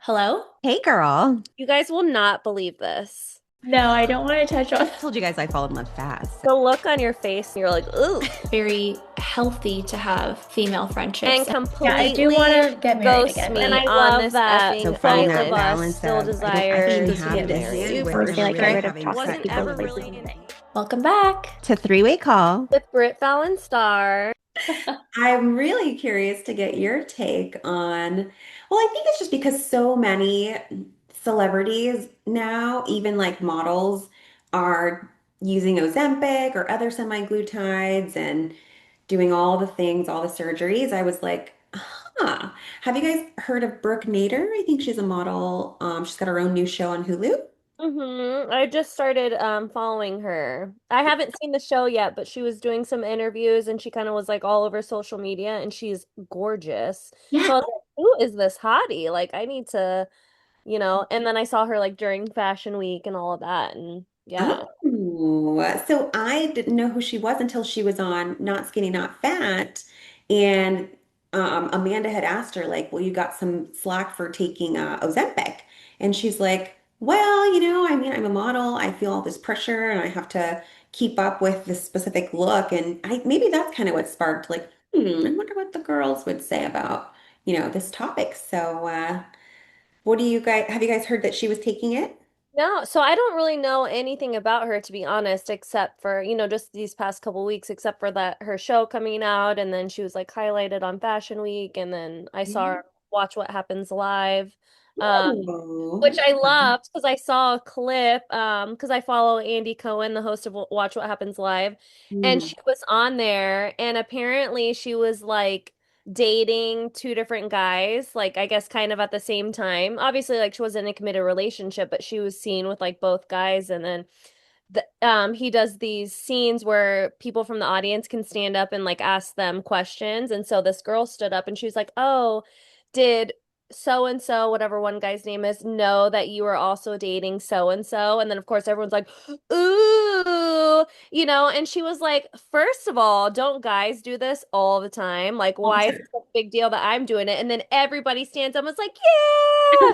Hello? Hey girl. You guys will not believe this. No, I don't want to touch on Told you guys I fall in love fast. The look on your face, and you're like, ooh, very healthy to have female friendships. and Yeah, I do want completely to get married ghost again, me and I on love this that So effing finding both that of island. us balance Still of I think desire we choose to to have get get this married. hand married. where We're we're gonna not like get really rid of having toxic Wasn't people ever and really replace into them. me. Welcome back. to three-way call. With Britt Fallon Star. I'm really curious to get your take on, well, I think it's just because so many celebrities now, even like models, are using Ozempic or other semaglutides and doing all the things, all the surgeries. I was like, huh. Have you guys heard of Brooke Nader? I think she's a model. She's got her own new show on Hulu. I just started following her. I haven't seen the show yet, but she was doing some interviews and she kind of was like all over social media and she's gorgeous. Yeah. So I was like, who is this hottie? Like I need to, and then I saw her like during Fashion Week and all of that and yeah. Oh, so I didn't know who she was until she was on Not Skinny, Not Fat. And Amanda had asked her, like, well, you got some slack for taking Ozempic. And she's like, well, I mean, I'm a model. I feel all this pressure and I have to keep up with this specific look. And maybe that's kind of what sparked, like, I wonder what the girls would say about, this topic. So, what do have you guys heard that she was taking it? No, so I don't really know anything about her to be honest, except for, just these past couple weeks, except for that her show coming out and then she was like highlighted on Fashion Week and then I saw her watch What Happens Live. Um, which Oh. I loved because I saw a clip, because I follow Andy Cohen, the host of Watch What Happens Live, and Mm. she was on there and apparently she was like dating two different guys, like I guess kind of at the same time. Obviously, like she wasn't in a committed relationship, but she was seen with like both guys, and then he does these scenes where people from the audience can stand up and like ask them questions. And so this girl stood up and she was like, "Oh, did so and so, whatever one guy's name is, know that you were also dating so and so?" And then of course everyone's like, "Ooh," and she was like, "First of all, don't guys do this all the time? Like, why is it such a big deal that I'm doing it?" And then everybody stands up and is like, "Yeah."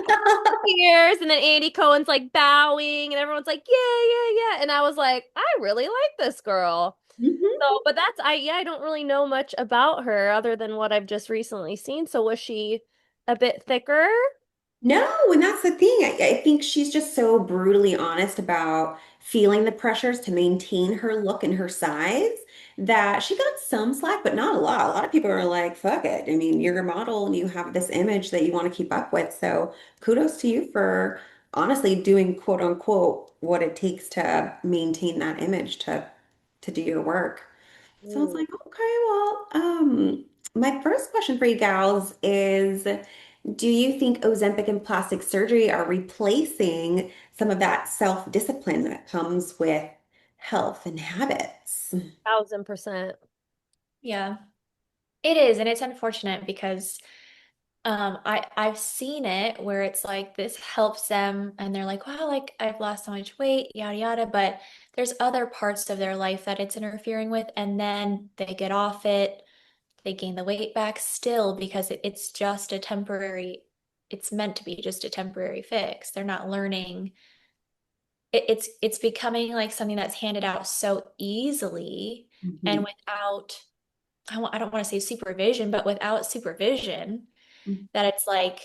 Cheers. And then Andy Cohen's like bowing and everyone's like, yeah, yeah, yeah. And I was like, I really like this girl. Mhm. So, but I don't really know much about her other than what I've just recently seen. So was she a bit thicker? No, and that's the thing. I think she's just so brutally honest about feeling the pressures to maintain her look and her size that she got some slack, but not a lot. A lot of people are like, fuck it. I mean, you're a model and you have this image that you want to keep up with. So kudos to you for honestly doing quote unquote what it takes to maintain that image to do your work. So it's Mm. like, okay, well, my first question for you gals is, do you think Ozempic and plastic surgery are replacing some of that self-discipline that comes with health and habits? 1000%. Yeah, it is, and it's unfortunate because I've seen it where it's like this helps them and they're like, wow, like I've lost so much weight, yada yada, but there's other parts of their life that it's interfering with, and then they get off it, they gain the weight back still because it's just a temporary, it's meant to be just a temporary fix. They're not learning. It's becoming like something that's handed out so easily and Mhm. without, I don't want to say supervision, but without supervision, that it's like,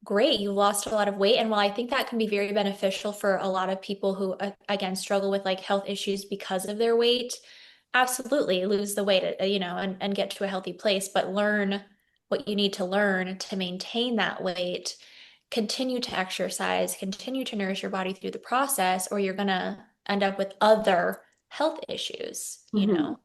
great, you lost a lot of weight. And while I think that can be very beneficial for a lot of people who, again, struggle with like health issues because of their weight, absolutely lose the weight, and get to a healthy place, but learn what you need to learn to maintain that weight, continue to exercise, continue to nourish your body through the process, or you're going to end up with other health issues. Mhm.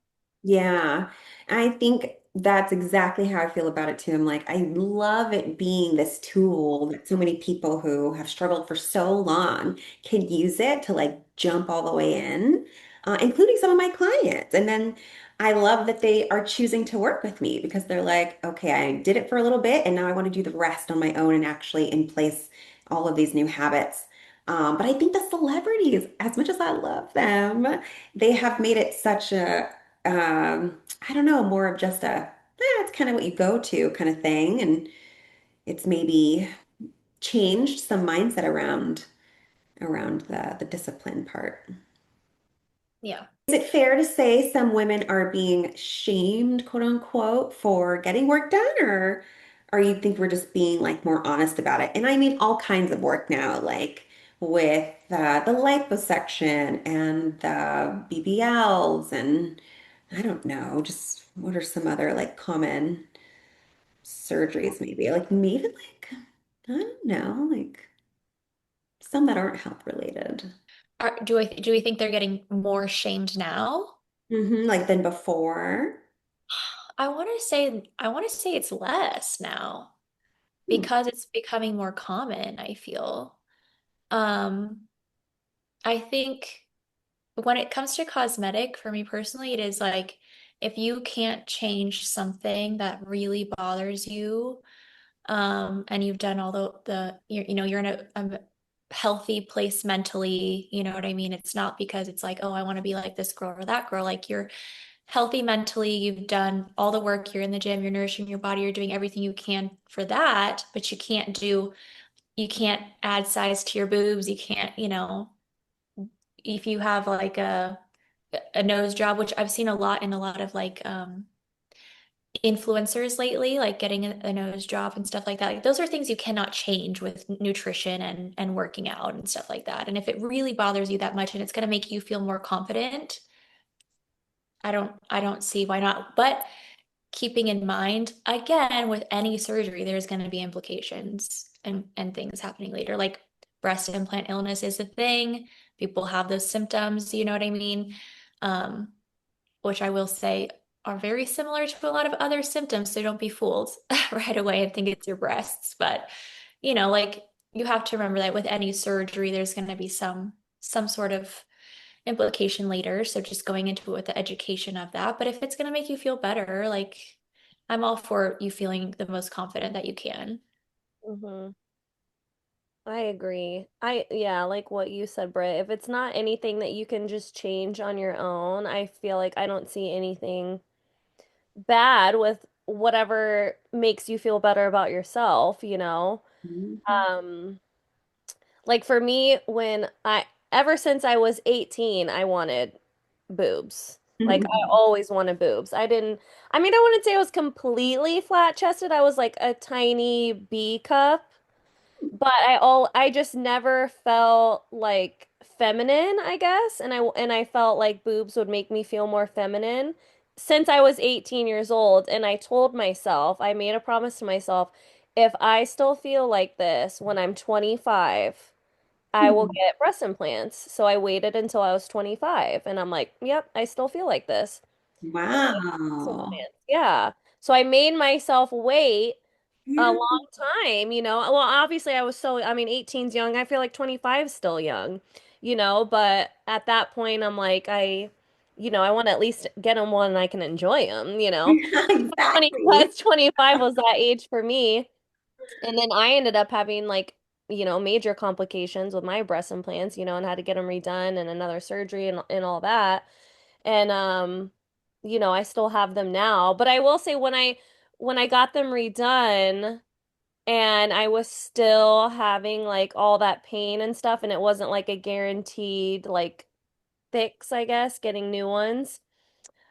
Yeah, I think that's exactly how I feel about it too. I'm like, I love it being this tool that so many people who have struggled for so long can use it to like jump all the way in, including some of my clients. And then I love that they are choosing to work with me because they're like, okay, I did it for a little bit and now I want to do the rest on my own and actually in place all of these new habits. But I think the celebrities, as much as I love them, they have made it such a I don't know, more of just a it's kind of what you go to kind of thing. And it's maybe changed some mindset around the discipline part. Yeah. Is it fair to say some women are being shamed, quote unquote, for getting work done, or you think we're just being like more honest about it? And I mean all kinds of work now, like with the liposuction and the BBLs, and I don't know, just what are some other like common surgeries maybe? Like maybe like I don't know, like some that aren't health related. Do we think they're getting more shamed now? Like than before. I want to say it's less now Hmm. because it's becoming more common, I feel. Um, I think when it comes to cosmetic, for me personally, it is like if you can't change something that really bothers you, and you've done all you know, you're in a healthy place mentally, you know what I mean? It's not because it's like, oh, I want to be like this girl or that girl. Like you're healthy mentally, you've done all the work, you're in the gym, you're nourishing your body, you're doing everything you can for that, but you can't add size to your boobs, you can't, you know, if you have like a nose job, which I've seen a lot in a lot of like influencers lately, like getting a nose job and stuff like that. Like those are things you cannot change with nutrition and working out and stuff like that. And if it really bothers you that much and it's going to make you feel more confident, I don't see why not. But keeping in mind, again, with any surgery, there's going to be implications and things happening later. Like breast implant illness is a thing. People have those symptoms, you know what I mean? Um, which I will say are very similar to a lot of other symptoms. So don't be fooled right away and think it's your breasts. But, you know, like you have to remember that with any surgery, there's going to be some sort of implication later. So just going into it with the education of that. But if it's going to make you feel better, like I'm all for you feeling the most confident that you can. Hmm. I agree. Yeah, like what you said, Britt. If it's not anything that you can just change on your own, I feel like I don't see anything bad with whatever makes you feel better about yourself, you know? Mhm. Um, like for me, ever since I was 18, I wanted boobs. Like I Mhm. always wanted boobs. I mean, I wouldn't say I was completely flat chested. I was like a tiny B cup. But I just never felt like feminine, I guess, and I felt like boobs would make me feel more feminine since I was 18 years old, and I told myself, I made a promise to myself, if I still feel like this when I'm 25, I will Mhm. get breast implants. So I waited until I was 25, and I'm like, yep, I still feel like this. And I got breast Wow. implants. Yeah. So I made myself wait a Yeah. long time, you know. Well, obviously I mean, 18's young. I feel like 25 is still young, you know, but at that point I'm like I want to at least get them one and I can enjoy them, you know. 25, Exactly. 25 was that age for me. And then I ended up having like, major complications with my breast implants, and had to get them redone and another surgery and all that. And I still have them now, but I will say when I got them redone, and I was still having like all that pain and stuff, and it wasn't like a guaranteed like fix, I guess, getting new ones.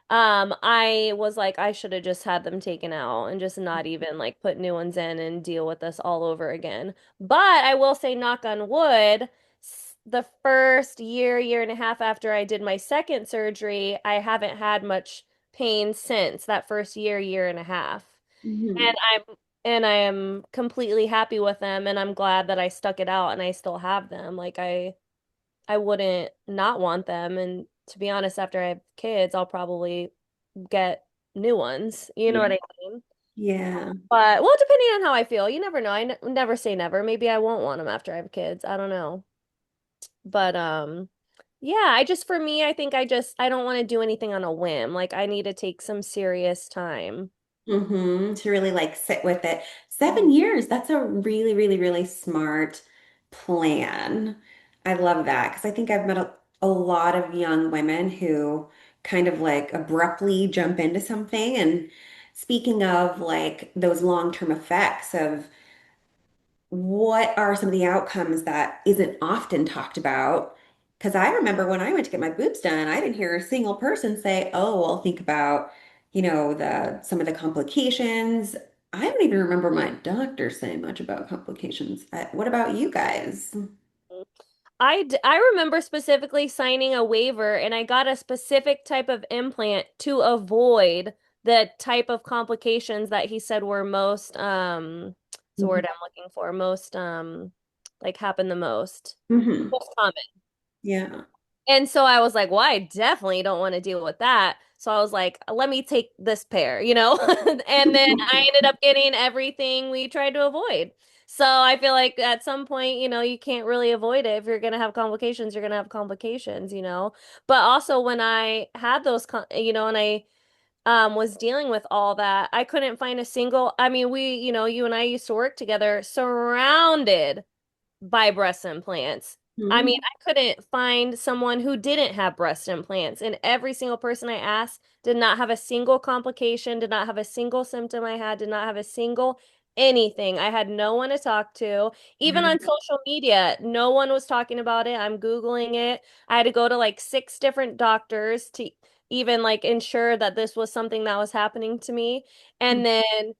I was like, I should have just had them taken out and just not even like put new ones in and deal with this all over again. But I will say, knock on wood, the first year and a half after I did my second surgery, I haven't had much pain since that first year and a half. Mhm. And I am completely happy with them, and I'm glad that I stuck it out and I still have them. Like I wouldn't not want them, and to be honest, after I have kids, I'll probably get new ones. You know Yeah. what I mean? Yeah. But well, depending on how I feel, you never know. I n never say never. Maybe I won't want them after I have kids. I don't know. But yeah, for me, I think I don't want to do anything on a whim. Like I need to take some serious time. To really like sit with it. Mhm. 7 years, that's a really, really, really smart plan. I love that because I think I've met a lot of young women who kind of like abruptly jump into something. And speaking of like those long-term effects of what are some of the outcomes that isn't often talked about? Because I remember when I went to get my boobs done, I didn't hear a single person say, "Oh, well, think about, the some of the complications." I don't even remember my doctor saying much about complications. What about you guys? I remember specifically signing a waiver and I got a specific type of implant to avoid the type of complications that he said were most what's the word I'm looking for? Most like happen the most. Hmm. Most common. Yeah. And so I was like, well, I definitely don't want to deal with that. So I was like, let me take this pair, you know? And then I ended up getting everything we tried to avoid. So I feel like at some point, you can't really avoid it. If you're going to have complications, you're going to have complications, you know? But also when I had those, and I was dealing with all that, I couldn't find a single, I mean, you and I used to work together surrounded by breast implants. I mean, Mhm. I couldn't find someone who didn't have breast implants, and every single person I asked did not have a single complication, did not have a single symptom I had, did not have a single anything. I had no one to talk to. Even Yeah. on social media, no one was talking about it. I'm Googling it. I had to go to like six different doctors to even like ensure that this was something that was happening to me. And then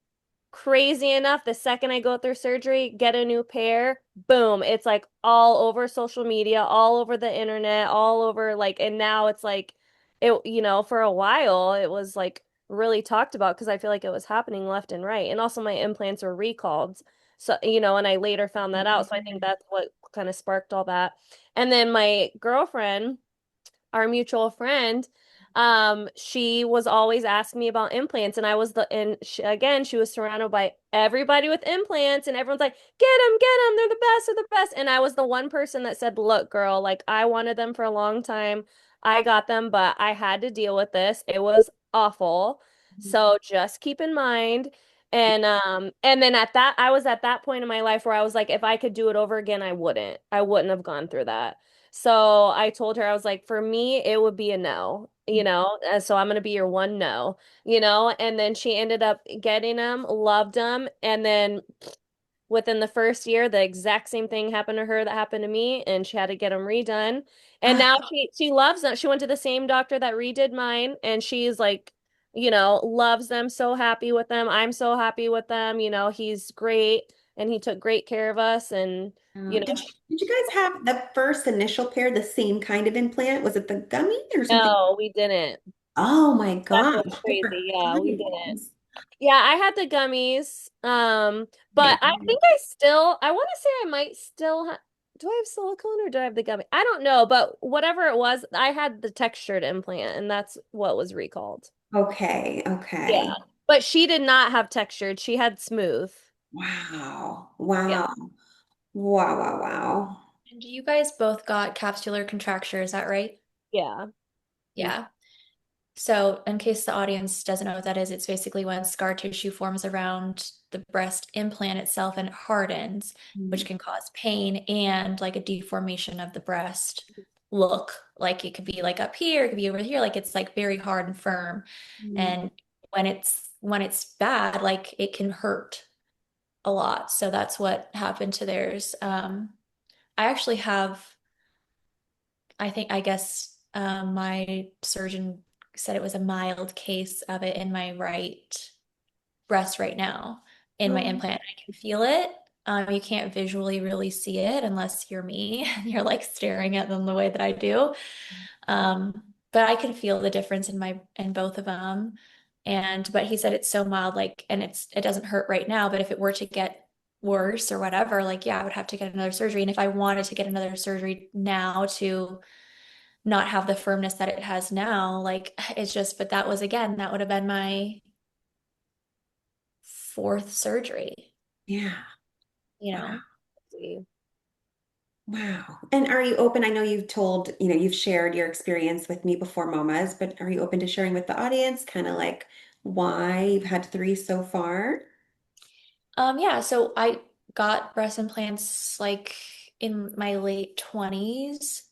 crazy enough, the second I go through surgery, get a new pair, boom, it's like all over social media, all over the internet, all over like, and now it's like, for a while, it was like really talked about because I feel like it was happening left and right. And also, my implants were recalled. So, and I later found that out. So, I think that's what kind of sparked all that. And then my girlfriend, our mutual friend, she was always asking me about implants, and again, she was surrounded by everybody with implants, and everyone's like, get them, they're the best. And I was the one person that said, look, girl, like I wanted them for a long time. I got them, but I had to deal with this. It was awful. So just keep in mind. And then I was at that point in my life where I was like, if I could do it over again, I wouldn't have gone through that. So I told her, I was like, for me, it would be a no, so I'm going to be your one no, and then she ended up getting them, loved them. And then within the first year, the exact same thing happened to her that happened to me, and she had to get them redone. And now she loves them. She went to the same doctor that redid mine, and she's like, loves them, so happy with them. I'm so happy with them. He's great, and he took great care of us. And, you know, Did you guys have the first initial pair, the same kind of implant? Was it the gummy or something? no, we didn't. Oh my That's gosh, what's different crazy. Yeah, we didn't. kinds. Yeah, I had the gummies. Okay. But I want to say I might still have, do I have silicone or do I have the gummy? I don't know, but whatever it was, I had the textured implant and that's what was recalled. Okay. Yeah. Okay. But she did not have textured. She had smooth. Wow. Yeah. Wow. Wow. Wow. Wow. And you guys both got capsular contracture, is that right? Yeah. Yeah. Yeah. So, in case the audience doesn't know what that is, it's basically when scar tissue forms around the breast implant itself and it hardens, which Mm, can cause pain and like a deformation of the breast look. Like it could be like up here, it could be over here, like it's like very hard and firm. mm, And when it's bad, like it can hurt a lot. So that's what happened to theirs. I actually have I guess my surgeon said it was a mild case of it in my right breast right now in my mm, implant. I can feel it. You can't visually really see it unless you're me and you're like staring at them the way that I do. But I can feel the difference in both of them. But he said it's so mild, like, and it doesn't hurt right now. But if it were to get worse or whatever, like, yeah, I would have to get another surgery. And if I wanted to get another surgery now to not have the firmness that it has now. Like it's just, but that was again, that would have been my fourth surgery, yeah. you Wow. know? Wow. And are you open? I know you've shared your experience with me before, Mamas, but are you open to sharing with the audience kind of like why you've had three so far? Yeah, so I got breast implants like in my late 20s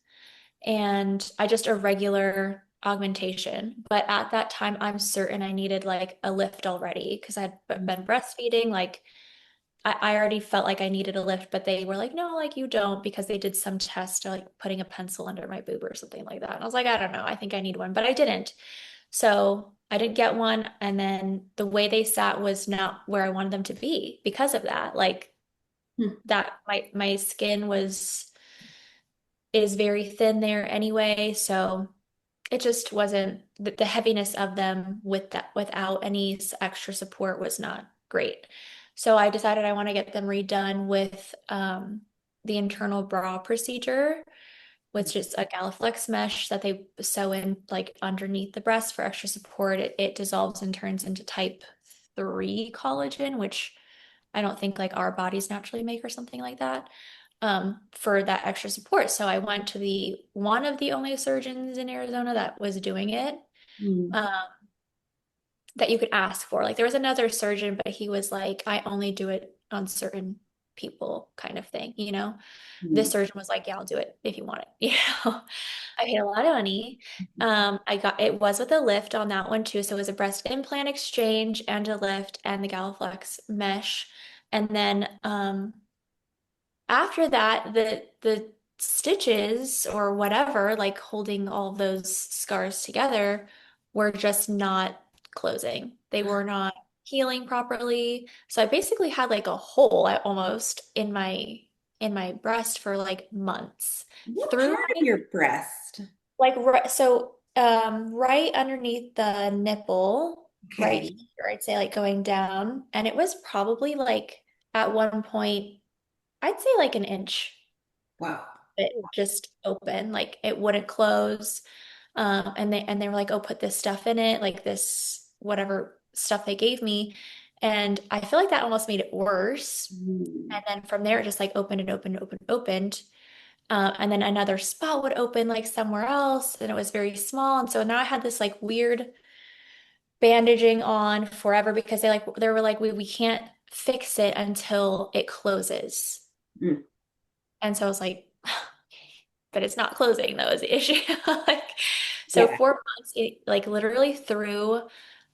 and I just a regular augmentation. But at that time, I'm certain I needed like a lift already because I'd been breastfeeding. Like I already felt like I needed a lift, but they were like, no, like you don't, because they did some test to like putting a pencil under my boob or something like that. And I was like, I don't know, I think I need one, but I didn't. So I didn't get one. And then the way they sat was not where I wanted them to be because of that. Like Hmm. that my skin is very thin there anyway. So it just wasn't the heaviness of them with that without any extra support was not great. So I decided I want to get them redone with the internal bra procedure, which is a Galaflex mesh that they sew in like underneath the breast for extra support. It dissolves and turns into type 3 collagen, which I don't think like our bodies naturally make or something like that, for that extra support. So I went to the one of the only surgeons in Arizona that was doing it, Hmm. um, that you could ask for. Like there was another surgeon, but he was like, I only do it on certain people kind of thing, you know? Hmm. This surgeon was like, yeah, I'll do it if you want it. You know, I paid a lot of money. I got it was with a lift on that one too. So it was a breast implant exchange and a lift and the Galaflex mesh. And then after that, the stitches or whatever, like holding all those scars together, were just not closing. They were not healing properly. So I basically had like a hole almost in my breast for like months What through part of your breast? right underneath the nipple, right Okay. here, I'd say like going down, and it was probably like at one point, I'd say like an inch. Wow. It just open, like it wouldn't close. And they were like, "Oh, put this stuff in it, like this whatever stuff they gave me." And I feel like that almost made it worse. Hmm. And then from there, it just like opened and opened, opened, opened. And then another spot would open like somewhere else, and it was very small. And so now I had this like weird bandaging on forever because they were like, we can't fix it until it closes. Hmm. And so I was like, but it's not closing, that was the issue. Like, so Yeah. 4 months, like literally through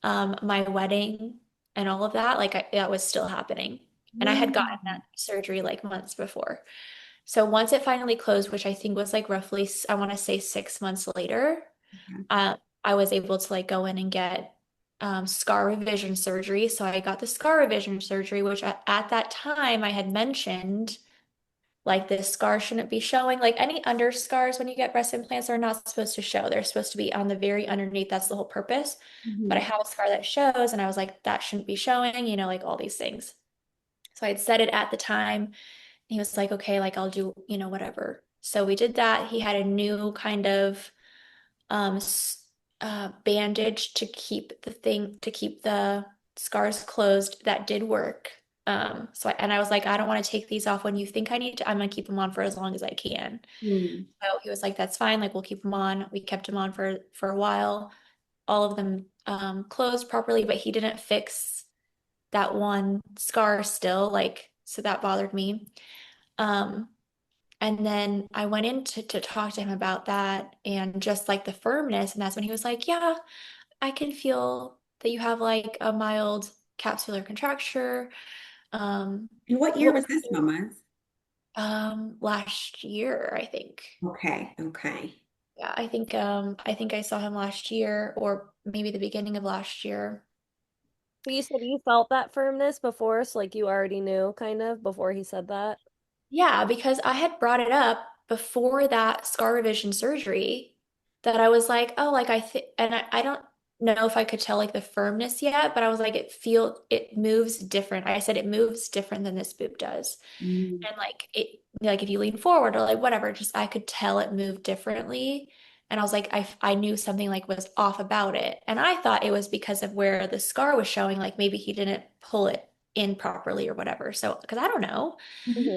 my wedding and all of that, like that was still happening. And I had gotten that Hmm. surgery like months before. So once it finally closed, which I think was like roughly, I want to say 6 months later, uh, I was able to like go in and get scar revision surgery. So I got the scar revision surgery, which at that time I had mentioned like this scar shouldn't be showing. Like any under scars when you get breast implants are not supposed to show. They're supposed to be on the very underneath. That's the whole purpose. But I Hmm. have a scar that shows, and I was like, that shouldn't be showing, you know, like all these things. So I had said it at the time. He was like, okay, like I'll do, you know, whatever. So we did that. He had a new kind of um bandage to keep the scars closed that did work. And I was like, I don't want to take these off when you think I need to. I'm gonna keep them on for as long as I can. Hmm. So he was like, that's fine, like we'll keep them on. We kept them on for a while. All of them closed properly, but he didn't fix that one scar still, like so that bothered me. Um, and then I went in to talk to him about that and just like the firmness. And that's when he was like, yeah, I can feel that you have like a mild capsular contracture. And what year We'll was this, Mamas? last year, I think. Okay. Okay. Yeah, I think I saw him last year or maybe the beginning of last year. But you said you felt that firmness before, so like you already knew kind of before he said that. Yeah, because I had brought it up before that scar revision surgery that I was like, oh, like I think, and I don't know if I could tell like the firmness yet, but I was like, it moves different. I said it moves different than this boob does. Hmm. And like if you lean forward or like whatever, just I could tell it moved differently. And I was like, I knew something like was off about it. And I thought it was because of where the scar was showing, like maybe he didn't pull it in properly or whatever. So, because I don't know. Hmm.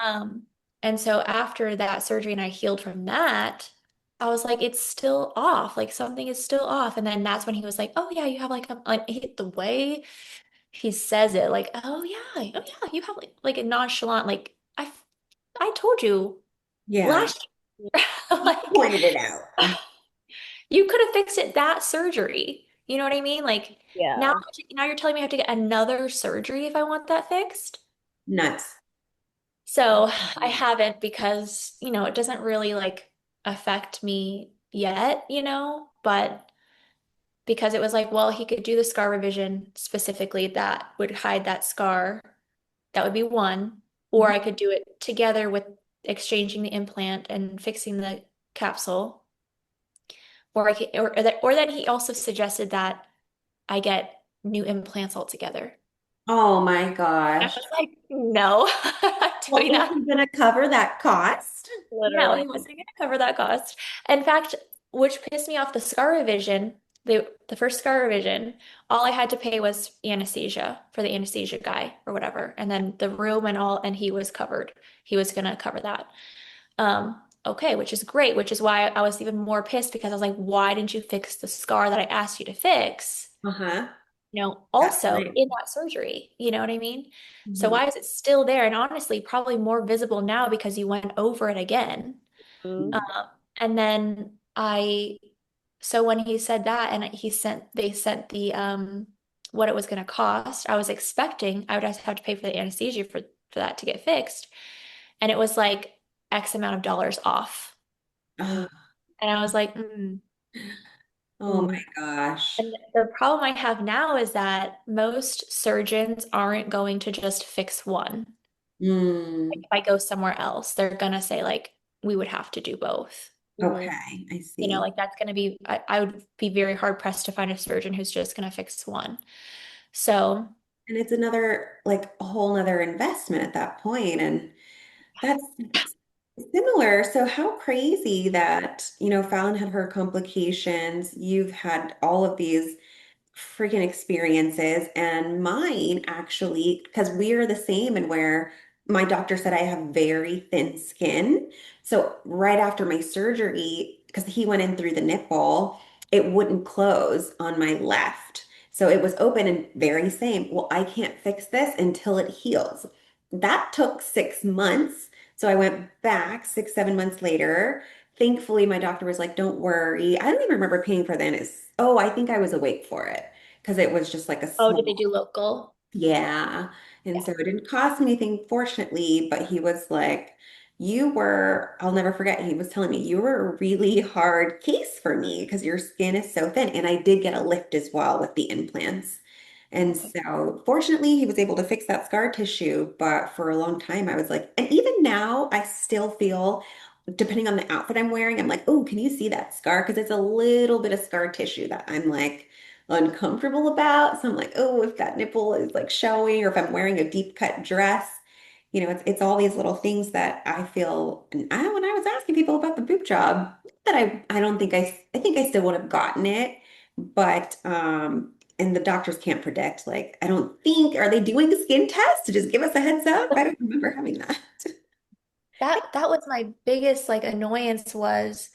Um, and so after that surgery and I healed from that, I was like, it's still off. Like something is still off. And then that's when he was like, oh yeah, you have the way he says it, like, oh yeah, you have like a nonchalant, like I told you Yeah. last year, You like pointed it out. you could have fixed it that surgery. You know what I mean? Like now, Yeah. now you're telling me I have to get another surgery if I want that fixed. Nuts. So I haven't because, it doesn't really like affect me yet, but because it was like, well, he could do the scar revision specifically that would hide that scar. That would be one. Or Mhm. I could do it together with exchanging the implant and fixing the capsule. Or I could, or then he also suggested that I get new implants altogether. Oh my And I gosh. was like, no, I'm not Well, doing is that. he gonna cover that cost? No, Literally. he wasn't going to cover that cost. In fact, which pissed me off, the scar revision, the first scar revision, all I had to pay was anesthesia for the anesthesia guy or whatever. And then the room and all, and he was covered. He was going to cover that. Okay, which is great, which is why I was even more pissed because I was like, why didn't you fix the scar that I asked you to fix? Uh-huh. That's Also right. in that surgery, you know what I mean? So Mhm. why is it still there? And honestly, probably more visible now because you went over it again. Mhm. Um, and then so when he said that and they sent the what it was going to cost, I was expecting I would have to pay for the anesthesia for that to get fixed. And it was like X amount of dollars off. Mhm. Oh, And I was like, oh my mm. gosh. And the problem I have now is that most surgeons aren't going to just fix one. Like Mm, if I go somewhere else, they're gonna say like we would have to do both. Mhm. okay, I see. Like that's gonna be I would be very hard pressed to find a surgeon who's just gonna fix one. So And it's another, like a whole nother investment at that point. And that's similar. So how crazy that, Fallon had her complications. You've had all of these freaking experiences, and mine actually, because we are the same, and where my doctor said I have very thin skin. So right after my surgery, because he went in through the nipple, it wouldn't close on my left. So it was open and very same. Well, I can't fix this until it heals. That took 6 months. So I went back 6, 7 months later. Thankfully, my doctor was like, don't worry. I don't even remember paying for the Oh, I think I was awake for it because it was just like a oh, did they small, do local? yeah. And Yeah. so it didn't cost me anything, fortunately, but he was like, I'll never forget, he was telling me, you were a really hard case for me because your skin is so thin. And I did get a lift as well with the implants. And Okay. so fortunately, he was able to fix that scar tissue. But for a long time, I was like, and even now, I still feel, depending on the outfit I'm wearing, I'm like, oh, can you see that scar? Because it's a little bit of scar tissue that I'm like, uncomfortable about. So I'm like, oh, if that nipple is like showing, or if I'm wearing a deep cut dress, it's all these little things that I feel. And when I was asking people about the boob job, that I don't think I think I still would have gotten it, but and the doctors can't predict. Like, I don't think, are they doing a skin test to just give us a heads up? I don't remember having that. That was my biggest like annoyance was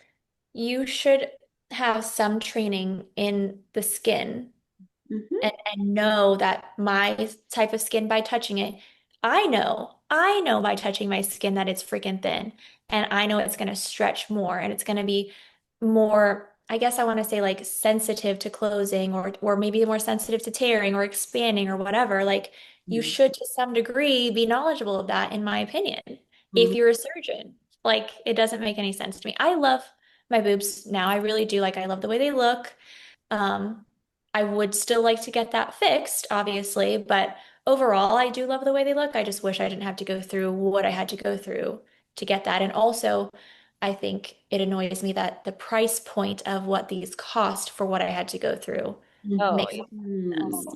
you should have some training in the skin Hmm. and know that my type of skin by touching it, I know by touching my skin that it's freaking thin. And I know it's going to stretch more and it's going to be more, I guess I want to say like sensitive to closing or maybe more sensitive to tearing or expanding or whatever. Like you should to some degree be knowledgeable of that, in my opinion, if you're a surgeon. Like it doesn't make any sense to me. I love my boobs now. I really do. Like I love the way they look. Um, I would still like to get that fixed, obviously, but overall, I do love the way they look. I just wish I didn't have to go through what I had to go through to get that. And also, I think it annoys me that the price point of what these cost for what I had to go through Oh, makes yeah. sense.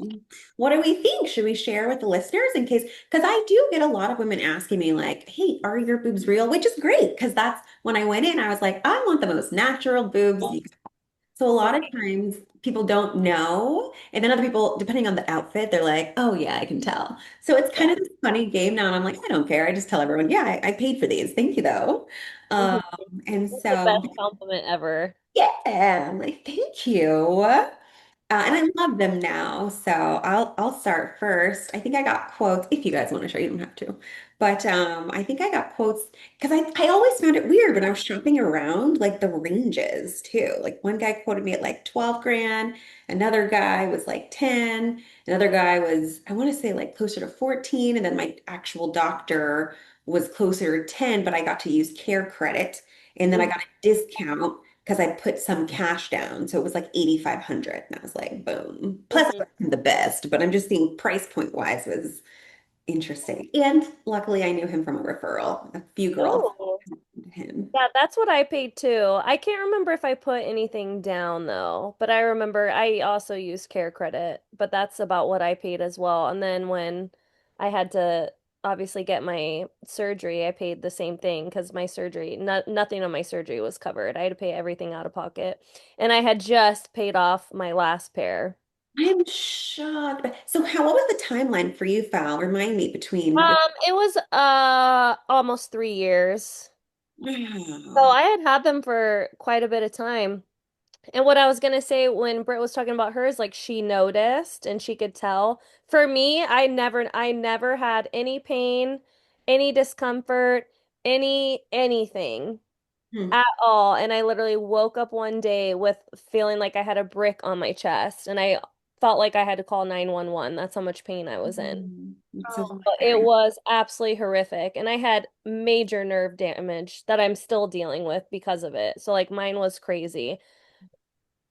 What do we think? Should we share with the listeners in case? Because I do get a lot of women asking me, like, hey, are your boobs real? Which is great because that's when I went in, I was like, I want the most natural boobs. So a lot of Right. times people don't know. And then other people, depending on the outfit, they're like, oh, yeah, I can tell. So it's kind Yeah. of this funny game now. And I'm like, I don't care. I just tell everyone, yeah, I paid for these. Thank you, though. Mhm. Um, and That's the so, best compliment ever. yeah, I'm like, thank you. And I love them now. So I'll start first. I think I got quotes. If you guys want to share, you don't have to. But I think I got quotes because I always found it weird when I was shopping around, like the ranges too. Like one guy quoted me at like 12 grand, another guy was like 10, another guy was, I want to say like closer to 14, and then my actual doctor was closer to 10, but I got to use care credit and then I Mhm. got a discount because I put some cash down. So it was like 8,500. And I was like, boom. Plus, I Mhm. wasn't the best, but I'm just seeing price point wise was interesting. And luckily, I knew him from a referral. A few girls Oh. recommended him. Yeah, that's what I paid too. I can't remember if I put anything down though, but I remember I also used care credit, but that's about what I paid as well. And then when I had to obviously get my surgery, I paid the same thing because my surgery, nothing on my surgery was covered. I had to pay everything out of pocket. And I had just paid off my last pair. I'm shocked. So, what was the timeline for you, Val? Remind me between your. It was almost 3 years. So Wow. I had them for quite a bit of time. And what I was gonna say when Britt was talking about hers, like she noticed and she could tell. For me, I never had any pain, any discomfort, anything Hmm. at all. And I literally woke up one day with feeling like I had a brick on my chest, and I felt like I had to call 911. That's how much pain I was in. It's so Oh my But it scary. was absolutely horrific. And I had major nerve damage that I'm still dealing with because of it. So like mine was crazy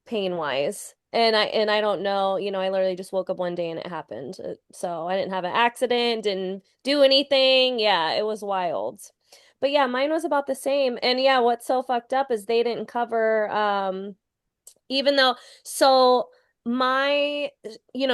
pain wise. And I don't know, I literally just woke up one day and it happened. So I didn't have an accident, didn't do anything. Yeah, it was wild. But yeah, mine was about the same. And yeah, what's so fucked up is they didn't cover even though, so my,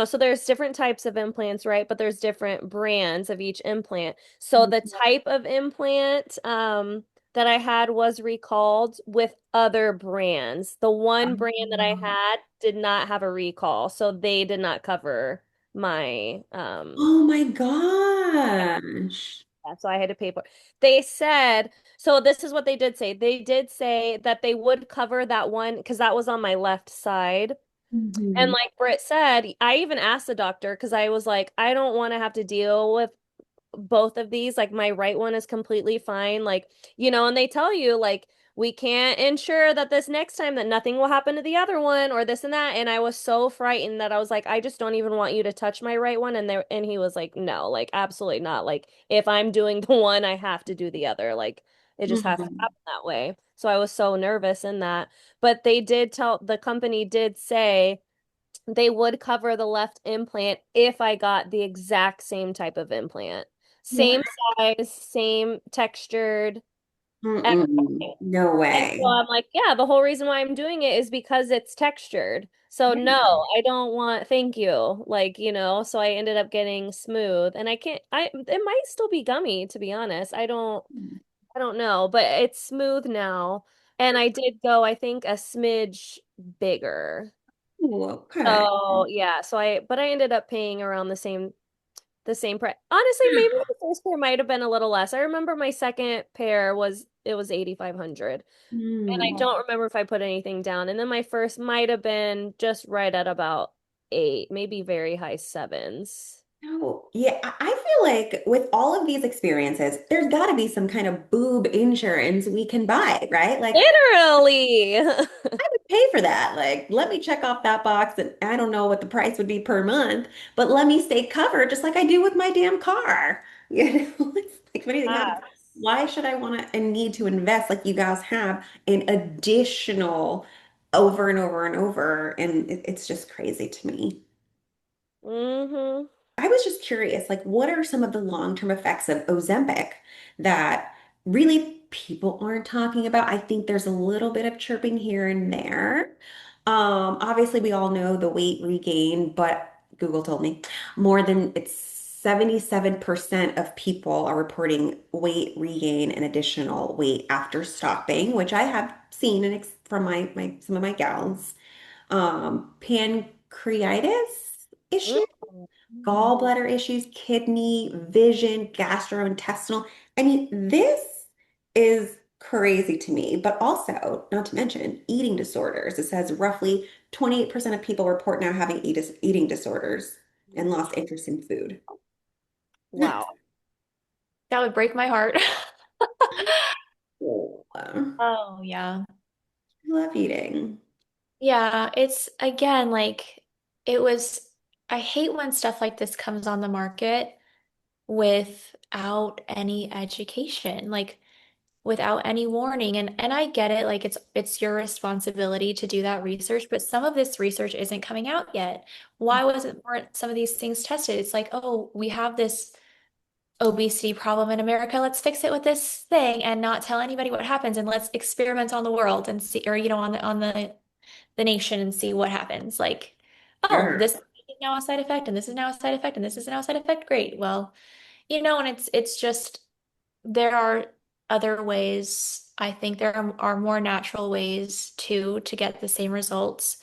so there's different types of implants, right? But there's different brands of each implant. So the type of implant that I had was recalled with other brands. The one brand that I had did not have a recall, so they did not cover my Oh my gosh. yeah, so I had to pay for it. They said, so this is what they did say. They did say that they would cover that one because that was on my left side. And Mhm. like Britt said, I even asked the doctor because I was like, I don't want to have to deal with both of these. Like my right one is completely fine. Like, and they tell you like we can't ensure that this next time that nothing will happen to the other one or this and that. And I was so frightened that I was like, I just don't even want you to touch my right one. And he was like, no, like absolutely not. Like if I'm doing the one, I have to do the other. Like it just has to Mhm. happen that way. So I was so nervous in that. But the company did say they would cover the left implant if I got the exact same type of implant. What? Same size, same textured, Mm-mm. everything. No And so way. I'm like, yeah, the whole reason why I'm doing it is because it's textured. So Yeah. no, I don't want, thank you. Like, so I ended up getting smooth and it might still be gummy, to be honest. I don't know, but it's smooth now. And I did go, I think, a smidge bigger. Ooh, okay. So yeah, but I ended up paying around the same price. Honestly, maybe the first pair might have been a little less. I remember my second pair was 8,500. And I Hmm. don't remember if I put anything down. And then my first might have been just right at about eight, maybe very high sevens. No, yeah, I feel like with all of these experiences, there's got to be some kind of boob insurance we can buy, right? Like, Literally. I would pay for that. Like, let me check off that box, and I don't know what the price would be per month, but let me stay covered just like I do with my damn car. It's like if anything happens, Yes. why should I want to and need to invest like you guys have in additional over and over and over? And it's just crazy to me. Mm-hmm. I was just curious, like, what are some of the long-term effects of Ozempic that really people aren't talking about? I think there's a little bit of chirping here and there. Obviously, we all know the weight regain, but Google told me more than it's 77% of people are reporting weight regain and additional weight after stopping, which I have seen and from my some of my gals. Pancreatitis issues, gallbladder issues, kidney, vision, gastrointestinal. I mean, this is crazy to me. But also, not to mention, eating disorders. It says roughly 28% of people report now having eating disorders and lost interest in food. Nuts. Wow. That would break my heart. Oh, I Oh, yeah. love eating. Yeah, it's again like it was I hate when stuff like this comes on the market without any education, like without any warning. And I get it, like it's your responsibility to do that research, but some of this research isn't coming out yet. Why weren't some of these things tested? It's like, oh, we have this obesity problem in America. Let's fix it with this thing and not tell anybody what happens and let's experiment on the world and see, or on the nation and see what happens. Like, oh, Sure. this is now a side effect and this is now a side effect and this is now a side effect. Great. Well, and it's just there are other ways. I think there are more natural ways to get the same results.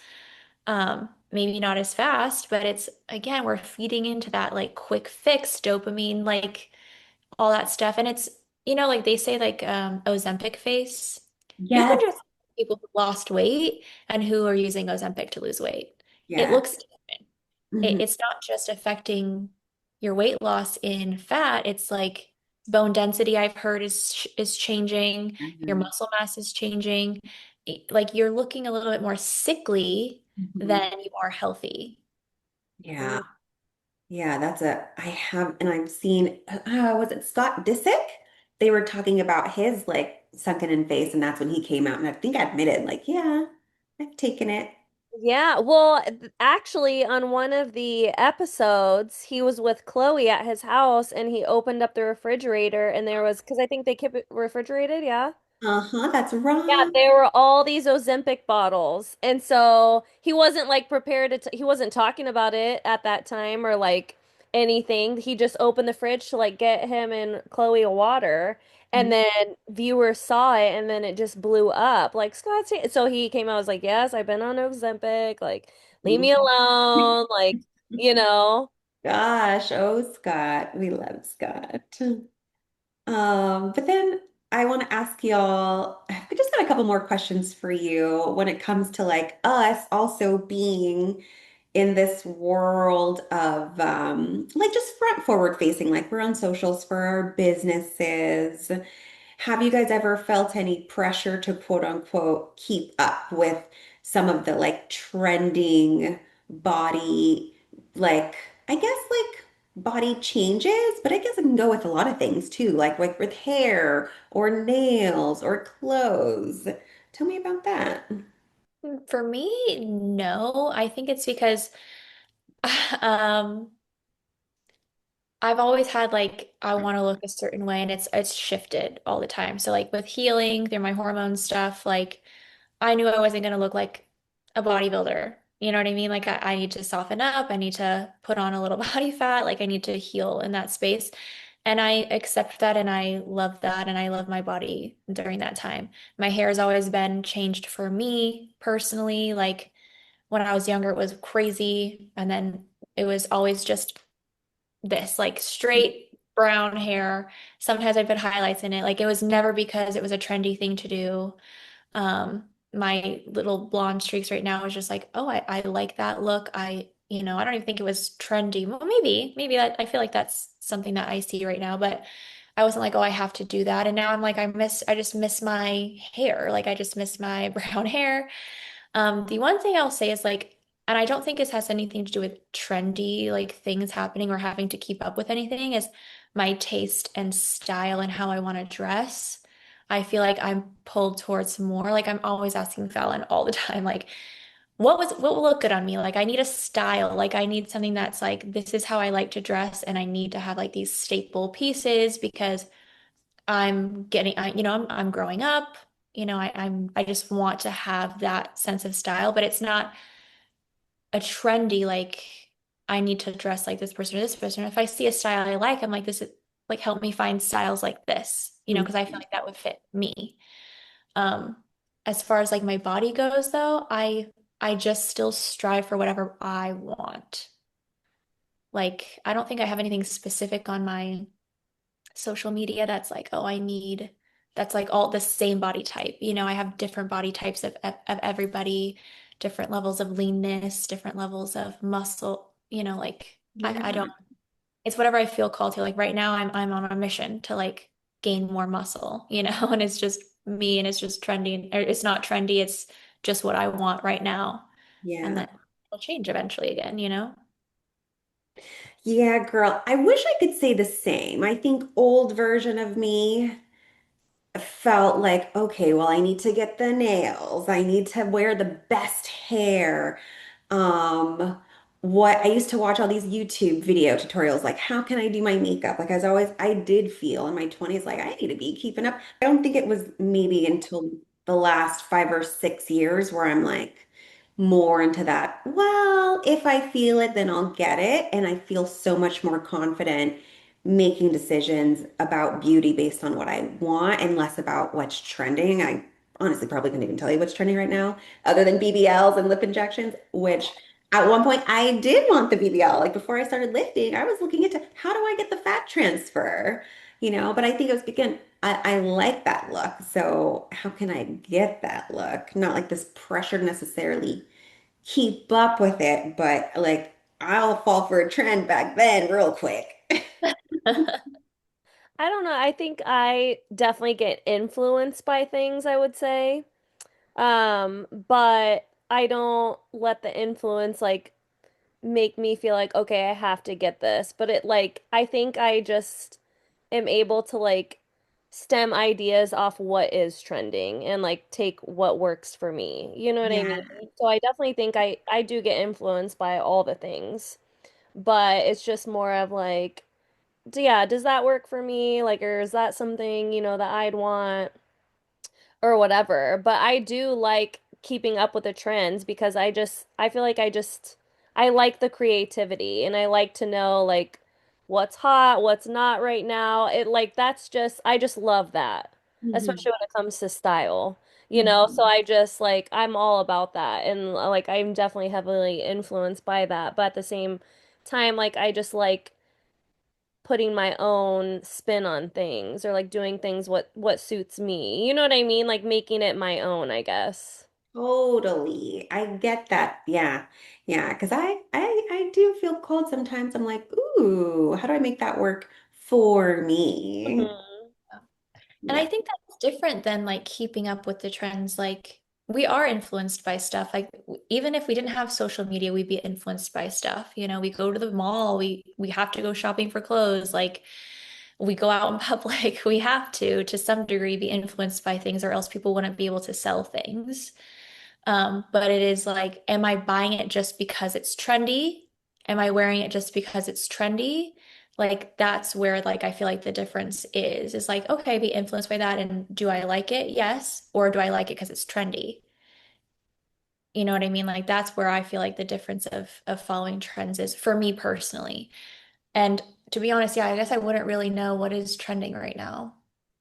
Maybe not as fast, but it's again, we're feeding into that like quick fix dopamine, like all that stuff. And it's, like they say like Ozempic face. You can Yes. just people who lost weight and who are using Ozempic to lose weight. It Yeah. looks different. Mhm. It's not just affecting your weight loss in fat. It's like bone density I've heard is changing. Your Mhm. muscle mass is changing. Like you're looking a little bit more sickly Mhm. than you are healthy. Yeah. Yeah, I have, and I've seen, was it Scott Disick? They were talking about his like sunken in face, and that's when he came out, and I think I admitted, like, yeah, I've taken it. Yeah, well, actually, on one of the episodes, he was with Chloe at his house and he opened up the refrigerator and there was, because I think they keep it refrigerated, yeah. Uh-huh, that's Yeah, right. there were all these Ozempic bottles. And so he wasn't like prepared to, he wasn't talking about it at that time or like anything. He just opened the fridge to like get him and Chloe a water. And then viewers saw it and then it just blew up. Like Scott, so he came out, was like, yes, I've been on Ozempic. Like, leave me Mhm. alone. Like, you know. Gosh, oh Scott, we love Scott. But then I want to ask y'all, I just got a couple more questions for you when it comes to like us also being in this world of like just front forward facing, like we're on socials for our businesses. Have you guys ever felt any pressure to quote unquote keep up with some of the like trending body, like I guess like body changes, but I guess it can go with a lot of things too, like with hair or nails or clothes. Tell me about that. For me, no. I think it's because um I've always had like I want to look a certain way and it's shifted all the time. So like with healing through my hormone stuff, like I knew I wasn't going to look like a bodybuilder. You know what I mean? Like I need to soften up, I need to put on a little body fat, like I need to heal in that space. And I accept that and I love that and I love my body during that time. My hair has always been changed for me personally. Like when I was younger, it was crazy. And then it was always just this like straight brown hair. Sometimes I put highlights in it. Like it was never because it was a trendy thing to do. My little blonde streaks right now is just like, oh, I like that look. I don't even think it was trendy. Well, maybe that I feel like that's something that I see right now, but I wasn't like, oh, I have to do that. And now I'm like, I just miss my hair. Like I just miss my brown hair. The one thing I'll say is like, and I don't think this has anything to do with trendy like things happening or having to keep up with anything, is my taste and style and how I want to dress. I feel like I'm pulled towards more. Like I'm always asking Fallon all the time, like, what will look good on me? Like I need a style. Like I need something that's like, this is how I like to dress, and I need to have like these staple pieces because I'm growing up, I just want to have that sense of style, but it's not a trendy, like, I need to dress like this person or this person. If I see a style I like, I'm like, this is like, help me find styles like this, because I feel like that would fit me. Um, as far as like my body goes, though, I just still strive for whatever I want. Like, I don't think I have anything specific on my social media that's like, oh, I need that's like all the same body type. I have different body types of everybody, different levels of leanness, different levels of muscle, like I Yeah. don't, it's whatever I feel called to. Like right now I'm on a mission to like gain more muscle, and it's just me and it's just trendy, or it's not trendy, it's just what I want right now. And Yeah. then it'll change eventually again. Yeah, girl. I wish I could say the same. I think old version of me felt like, okay, well, I need to get the nails. I need to wear the best hair. Um, what I used to watch all these YouTube video tutorials, like how can I do my makeup? Like I did feel in my 20s like I need to be keeping up. I don't think it was maybe until the last 5 or 6 years where I'm like more into that. Well, if I feel it, then I'll get it. And I feel so much more confident making decisions about beauty based on what I want and less about what's trending. I honestly probably couldn't even tell you what's trending right now, other than BBLs and lip injections, which at one point I did want the BBL. Like before I started lifting, I was looking into how do I get the fat transfer, but I think it was again, I like that look. So how can I get that look? Not like this pressure to necessarily keep up with it, but like I'll fall for a trend back then real quick. I don't know. I think I definitely get influenced by things, I would say. But I don't let the influence like make me feel like, okay, I have to get this. But it like I think I just am able to like stem ideas off what is trending and like take what works for me. You know what I Yeah. mean? So I definitely think I do get influenced by all the things. But it's just more of like, yeah, does that work for me? Like, or is that something, that I'd want? Or whatever. But I do like keeping up with the trends because I feel like I like the creativity and I like to know like what's hot, what's not right now. It like that's just I just love that, Mhm. especially when it comes to style. Mhm. So I just like I'm all about that and like I'm definitely heavily influenced by that. But at the same time, like I just like putting my own spin on things or like doing things what suits me. You know what I mean? Like making it my own, I guess. Totally. I get that. Yeah. Yeah. Because I do feel cold sometimes. I'm like, ooh, how do I make that work for me? Mhm. And I Yeah. think that's different than like keeping up with the trends. Like we are influenced by stuff. Like even if we didn't have social media, we'd be influenced by stuff. We go to the mall, we have to go shopping for clothes. Like we go out in public, we have to some degree be influenced by things, or else people wouldn't be able to sell things. But it is like, am I buying it just because it's trendy? Am I wearing it just because it's trendy? Like that's where like I feel like the difference is like, okay, be influenced by that. And do I like it? Yes. Or do I like it because it's trendy? You know what I mean? Like that's where I feel like the difference of following trends is for me personally. And to be honest, yeah, I guess I wouldn't really know what is trending right now.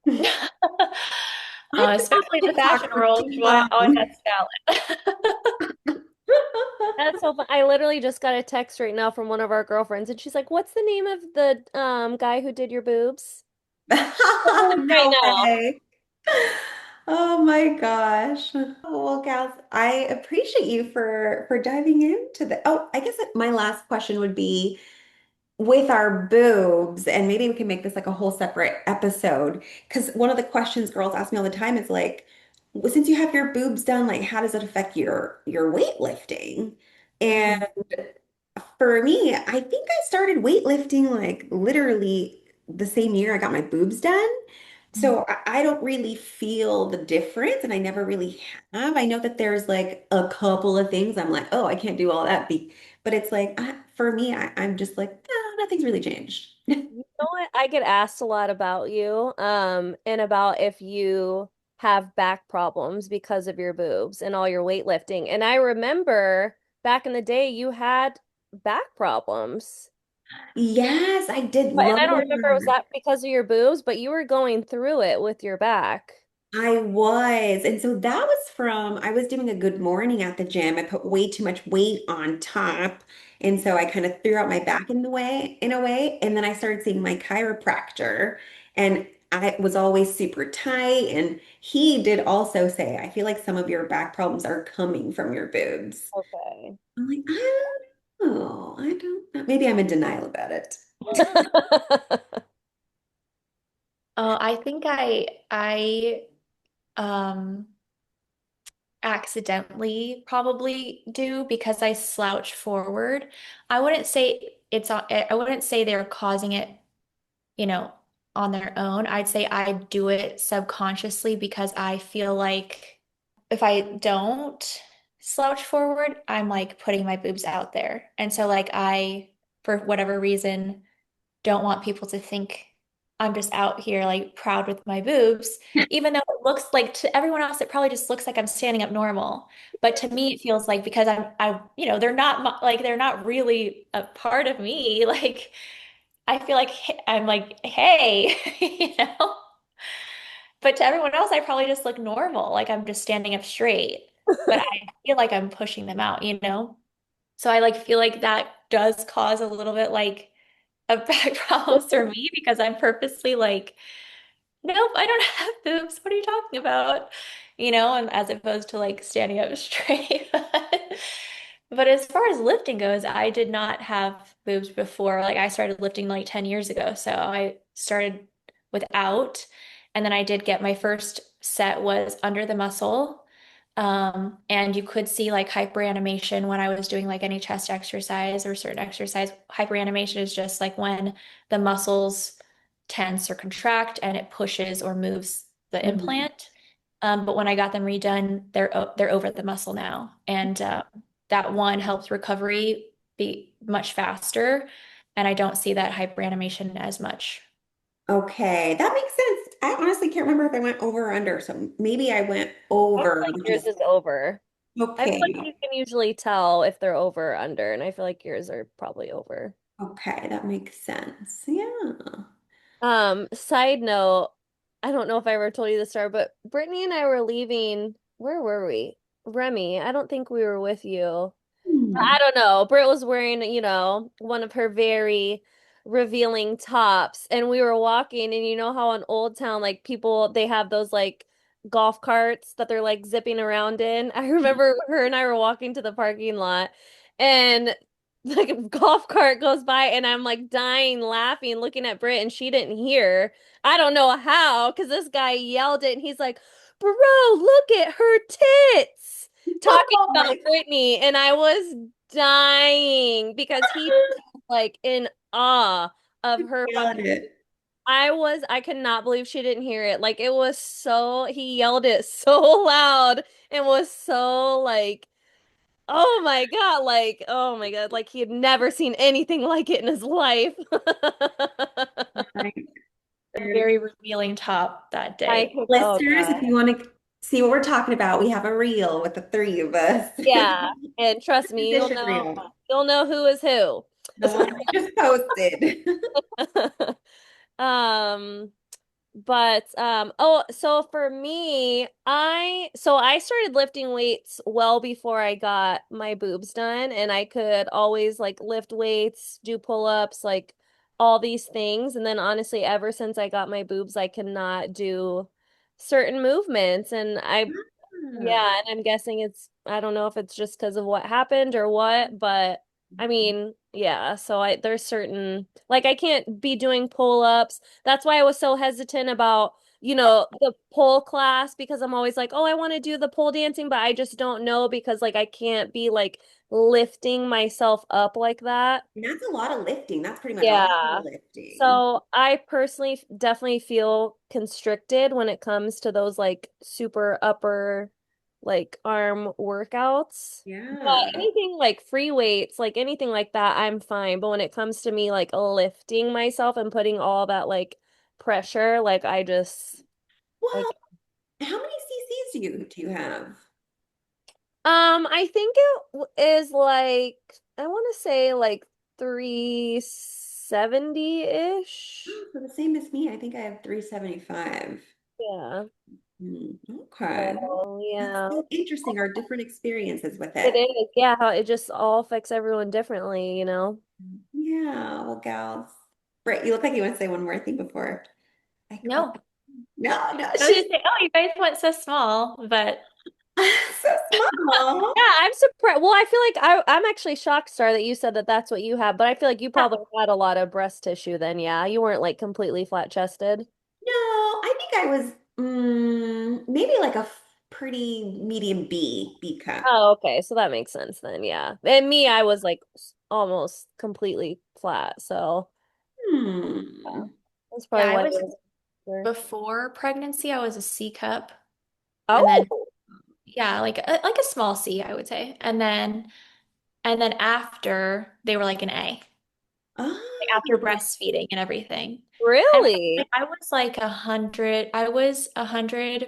I put on Especially in the fashion TikTok for world, too which always long. has talent. That's so fun. I literally just got a text right now from one of our girlfriends and she's like, "What's the name of the guy who did your boobs?" Right No now. way. Oh my gosh. Oh, well, gals, I appreciate you for diving into the. Oh, I guess my last question would be with our boobs, and maybe we can make this like a whole separate episode. Because one of the questions girls ask me all the time is like, well, since you have your boobs done, like how does it affect your weightlifting? And Mhm. for me, I think I started weightlifting like literally the same year I got my boobs done. So I don't really feel the difference, and I never really have. I know that there's like a couple of things I'm like, oh, I can't do all that. But it's like, for me, I'm just like, nothing's really changed. You know what? I get asked a lot about you, and about if you have back problems because of your boobs and all your weightlifting. And I remember back in the day you had back problems. Yes, I did And I don't remember was lower. that because of your boobs, but you were going through it with your back. I was. And so that was from, I was doing a good morning at the gym. I put way too much weight on top. And so I kind of threw out my back in a way. And then I started seeing my chiropractor. And I was always super tight. And he did also say, I feel like some of your back problems are coming from your boobs. Okay. I'm like, I don't know. I don't know. Maybe I'm in denial about it. Oh, I think I um accidentally probably do because I slouch forward. I wouldn't say I wouldn't say they're causing it, you know, on their own. I'd say I do it subconsciously because I feel like if I don't slouch forward, I'm like putting my boobs out there. And so like for whatever reason, don't want people to think I'm just out here like proud with my boobs, even though it looks like to everyone else, it probably just looks like I'm standing up normal. But to me, it feels like because they're not like they're not really a part of me. Like I feel like I'm like, hey, you know. But to everyone else, I probably just look normal, like I'm just standing up straight. But I feel like I'm pushing them out, you know? So I like feel like that does cause a little bit like of back problems for me because I'm purposely like, nope, I don't have boobs. What are you talking about? You know, and as opposed to like standing up straight. But as far as lifting goes, I did not have boobs before. Like I started lifting like 10 years ago. So I started without, and then I did get my first set was under the muscle. And you could see like hyperanimation when I was doing like any chest exercise or certain exercise. Hyperanimation is just like when the muscles tense or contract and it pushes or moves the Mhm. implant. But when I got them redone, they're over the muscle now, and that one helps recovery be much faster, and I don't see that hyperanimation as much. Okay, that makes sense. I honestly can't remember if I went over or under, so maybe I went I feel over, like which yours is is over. I feel like okay. you can usually tell if they're over or under, and I feel like yours are probably over. Okay, that makes sense. Yeah. Side note, I don't know if I ever told you this story, but Brittany and I were leaving. Where were we? Remy. I don't think we were with you. Hmm. I don't know. Britt was wearing, one of her very revealing tops, and we were walking, and you know how in Old Town, like people, they have those like golf carts that they're like zipping around in. I remember her and I were walking to the parking lot, and like a golf cart goes by, and I'm like dying laughing, looking at Britt, and she didn't hear. I don't know how, because this guy yelled it, and he's like, "Bro, look at her tits." Talking Oh my about Brittany, and I was dying because he was like in awe of her God. fucking. I could not believe she didn't hear it. Like it was so, he yelled it so loud and was so like, oh my God, like he had never seen anything like it in his life. My A goodness. very revealing top that I day. could, oh Listeners, if God. you want to see what we're talking about, we have a reel with the three of us. Yeah. And trust me, Position reel, you'll know who is who. the one we just posted. Um, so for me, I started lifting weights well before I got my boobs done, and I could always like lift weights, do pull-ups, like all these things. And then honestly, ever since I got my boobs, I cannot do certain movements. And yeah, and I'm guessing I don't know if it's just because of what happened or what, but I mean, yeah, so there's certain, like I can't be doing pull-ups. That's why I was so hesitant about, the pole class because I'm always like, oh, I want to do the pole dancing, but I just don't know because like I can't be like lifting myself up like that. And that's a lot of lifting. That's pretty much all the Yeah. lifting. So I personally definitely feel constricted when it comes to those like super upper like arm workouts. But Yeah. anything like free weights, like anything like that, I'm fine. But when it comes to me like lifting myself and putting all that like pressure, like I just like Well, how many cc's do you have? I think it is like I want to say like 370-ish. Oh, so the same as me. I think I have 375. Yeah. Okay. So That's yeah, so interesting, our different experiences with it it. is. Yeah, how it just all affects everyone differently, you know? Yeah, well, gals. Right, you look like you want to say one more thing before Like, oh, No. no, no, I was she's gonna say, oh, you guys went so small, but so small. Yeah, I'm surprised. Well, I feel like I'm actually shocked, Star, that you said that that's what you have, but I feel like you yeah. probably had a lot of breast tissue then. Yeah, you weren't like completely flat chested. No, I think I was maybe like a pretty medium B cup. Oh, okay. So that makes sense then. Yeah. And me, I was like almost completely flat. So yeah, Hmm. that's Yeah, probably I why. was It was before pregnancy, I was a C cup. And then oh, yeah, like a small C, I would say. And then after they were like an A, like after Oh, breastfeeding and everything. And really? I was like 100, I was 100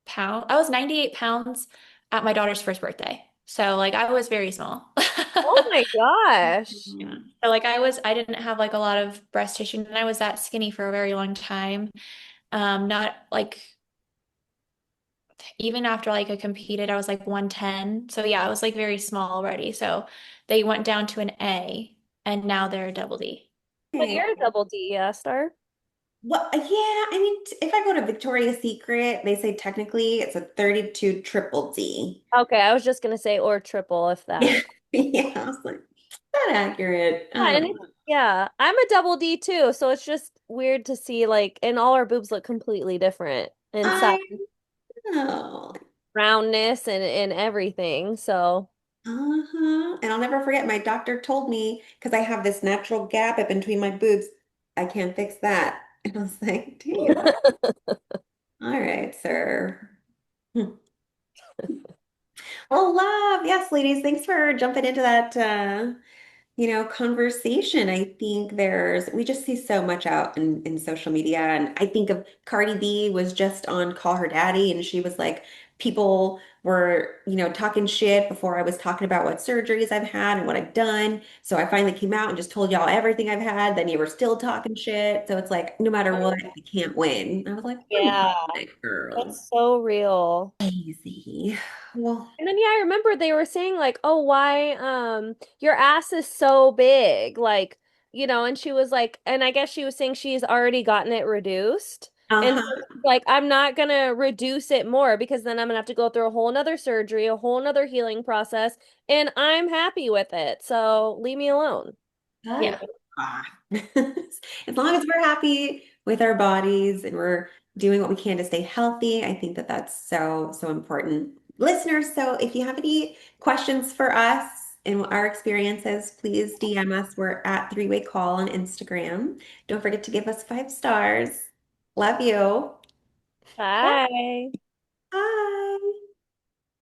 pounds. I was 98 pounds at my daughter's first birthday. So like I was very small. Oh my gosh. Yeah. So like I didn't have like a lot of breast tissue and I was that skinny for a very long time. Not like even after like I competed, I was like 110. So yeah, I was like very small already. So they went down to an A and now they're a double D. But okay. you're a double D, yeah, Star. Well, yeah, I mean, if I go to Victoria's Secret, they say technically it's a 32 triple D. Okay, I was just gonna say or triple if that. Yeah, yeah, I was like, is that accurate? I Yeah, and don't it's, know. yeah, I'm a double D too, so it's just weird to see like, and all our boobs look completely different in size, I know. roundness, and everything. So Uh-huh. And I'll never forget, my doctor told me, because I have this natural gap in between my boobs, I can't fix that. And I was like, damn. All right, sir. Hmm. Well, love. Yes, ladies, thanks for jumping into that conversation. I think we just see so much out in social media. And I think of Cardi B was just on Call Her Daddy, and she was like, people were, talking shit before I was talking about what surgeries I've had and what I've done. So I finally came out and just told y'all everything I've had. Then you were still talking shit. So it's like, no matter what, I can't win. I was like, come yeah, on, girl. that's so real. Easy. Well, And then yeah, I remember they were saying like, "Oh, why your ass is so big?" Like, and she was like, and I guess she was saying she's already gotten it reduced. And so uh-huh. she's like, I'm not gonna reduce it more because then I'm gonna have to go through a whole nother surgery, a whole nother healing process, and I'm happy with it. So leave me alone. You Yeah. know? Ah. As long as we're happy with our bodies and we're doing what we can to stay healthy, I think that that's so, so important. Listeners, so if you have any questions for us and our experiences, please DM us. We're at Three-Way Call on Instagram. Don't forget to give us 5 stars. Love you. Bye.